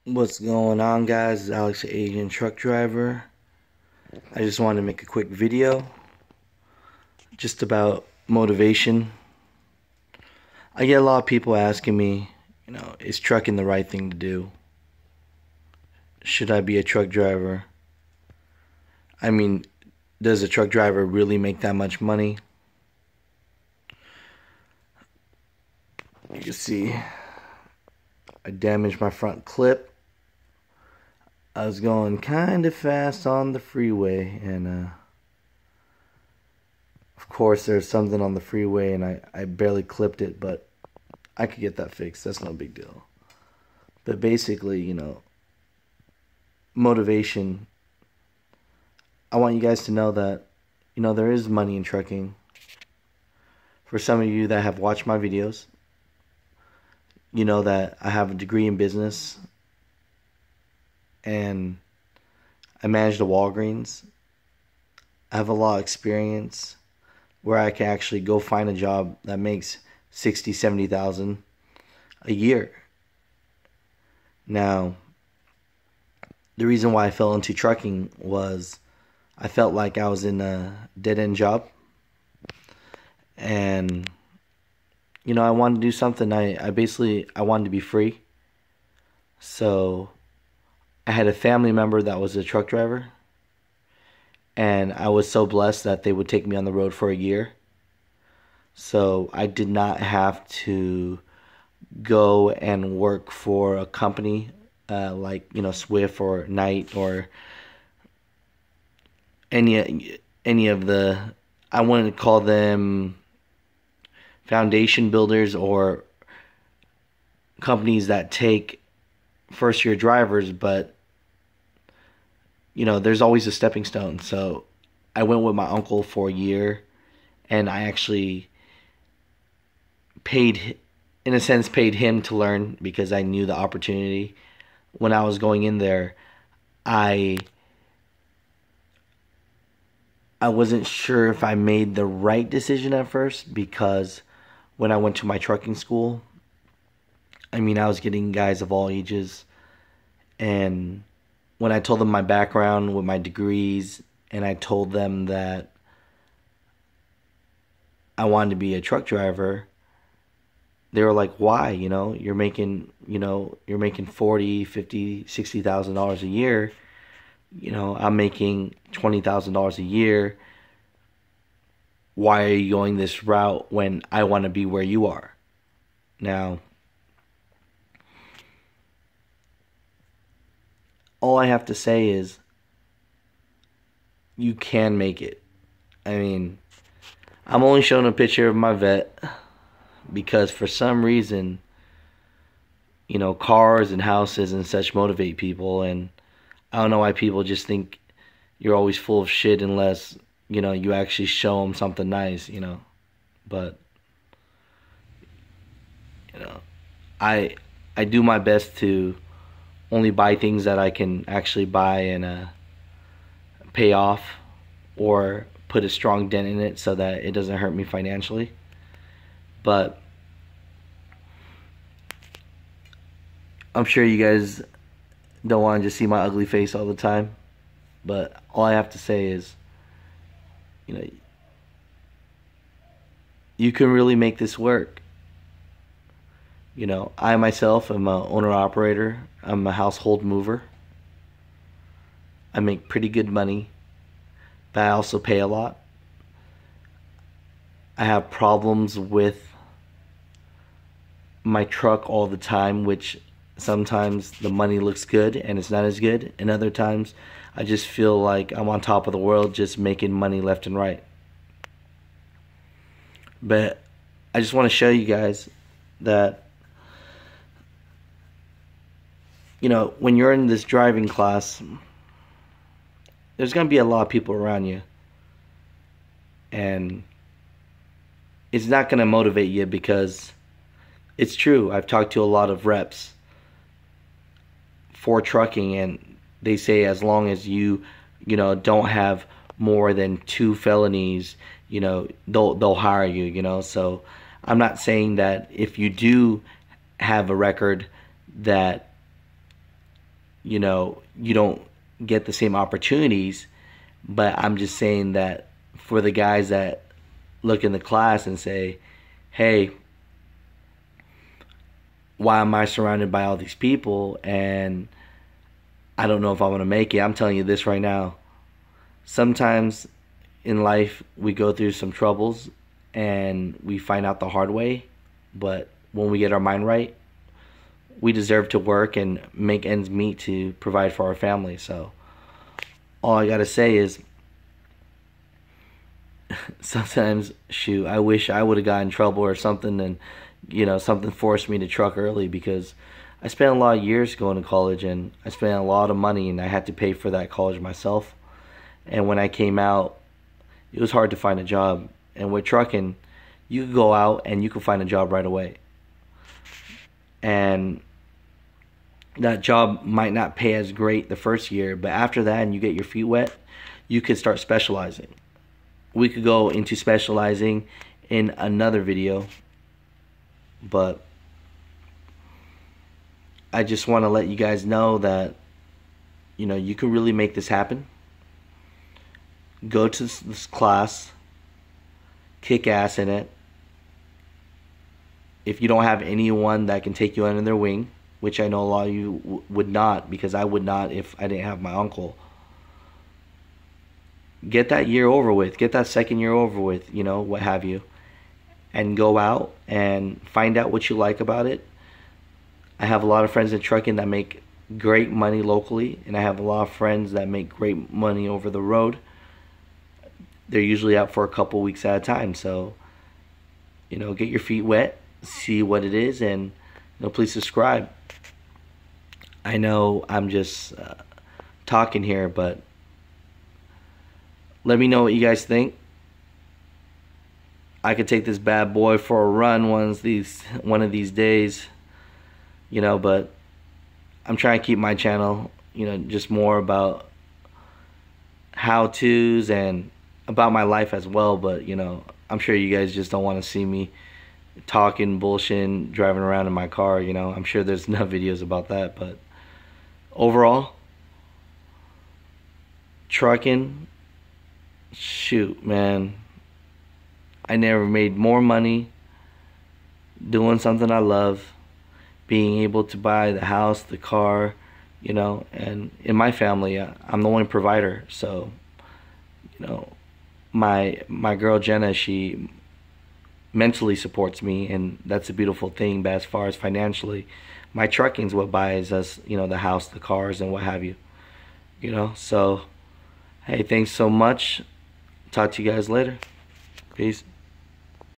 What's going on, guys? It's Alex, the Asian truck driver. I just wanted to make a quick video just about motivation. I get a lot of people asking me, is trucking the right thing to do? Should I be a truck driver? I mean, does a truck driver really make that much money? You can see I damaged my front clip. I was going kind of fast on the freeway, and of course there's something on the freeway, and I barely clipped it, but I could get that fixed. That's no big deal. But basically, motivation. I want you guys to know that, there is money in trucking. For some of you that have watched my videos, you know that I have a degree in business and I manage the Walgreens. I have a lot of experience where I can actually go find a job that makes 60, 70,000 a year. Now, the reason why I fell into trucking was I felt like I was in a dead-end job, and I wanted to do something. I wanted to be free. So I had a family member that was a truck driver, and I was so blessed that they would take me on the road for a year. So I did not have to go and work for a company like Swift or Knight or any of the, I wouldn't call them foundation builders or companies that take first year drivers, but there's always a stepping stone. So I went with my uncle for a year, and I actually in a sense paid him to learn because I knew the opportunity. When I was going in there, I wasn't sure if I made the right decision at first, because when I went to my trucking school, I was getting guys of all ages, and when I told them my background with my degrees, and I told them that I wanted to be a truck driver, they were like, "Why? You're making, you're making 40, 50, $60,000 a year. I'm making $20,000 a year. Why are you going this route when I want to be where you are?" Now, all I have to say is you can make it. I'm only showing a picture of my vet because for some reason, cars and houses and such motivate people, and I don't know why people just think you're always full of shit unless, you actually show them something nice, But, you know, I I do my best to only buy things that I can actually buy and pay off, or put a strong dent in it so that it doesn't hurt me financially. But I'm sure you guys don't want to just see my ugly face all the time. But all I have to say is, you know, you can really make this work. I myself am a owner operator. I'm a household mover. I make pretty good money, but I also pay a lot. I have problems with my truck all the time, which sometimes the money looks good and it's not as good, and other times I just feel like I'm on top of the world just making money left and right. But I just want to show you guys that, when you're in this driving class, there's going to be a lot of people around you, and it's not going to motivate you, because it's true. I've talked to a lot of reps for trucking, and they say as long as you don't have more than 2 felonies, they'll hire you. So I'm not saying that if you do have a record that you don't get the same opportunities. But I'm just saying that for the guys that look in the class and say, hey, why am I surrounded by all these people and I don't know if I want to make it? I'm telling you this right now. Sometimes in life we go through some troubles and we find out the hard way, but when we get our mind right, we deserve to work and make ends meet to provide for our family. So all I gotta say is, sometimes, shoot, I wish I would have gotten in trouble or something, and something forced me to truck early, because I spent a lot of years going to college and I spent a lot of money and I had to pay for that college myself. And when I came out, it was hard to find a job. And with trucking, you could go out and you could find a job right away. And that job might not pay as great the first year, but after that and you get your feet wet, you could start specializing. We could go into specializing in another video, but I just want to let you guys know that you can really make this happen. Go to this class, kick ass in it. If you don't have anyone that can take you under their wing, which I know a lot of you would not, because I would not if I didn't have my uncle, get that year over with, get that second year over with, what have you, and go out and find out what you like about it. I have a lot of friends in trucking that make great money locally, and I have a lot of friends that make great money over the road. They're usually out for a couple weeks at a time. So, get your feet wet, see what it is, and please subscribe. I know I'm just talking here, but let me know what you guys think. I could take this bad boy for a run one of these days, but I'm trying to keep my channel, just more about how-tos and about my life as well. But, I'm sure you guys just don't want to see me talking bullshit, driving around in my car, I'm sure there's enough videos about that. But overall, trucking, shoot, man, I never made more money doing something I love, being able to buy the house, the car, and in my family, I'm the only provider. So, my girl Jenna, she mentally supports me, and that's a beautiful thing. But as far as financially, my trucking's what buys us, the house, the cars, and what have you. So, hey, thanks so much. Talk to you guys later. Peace.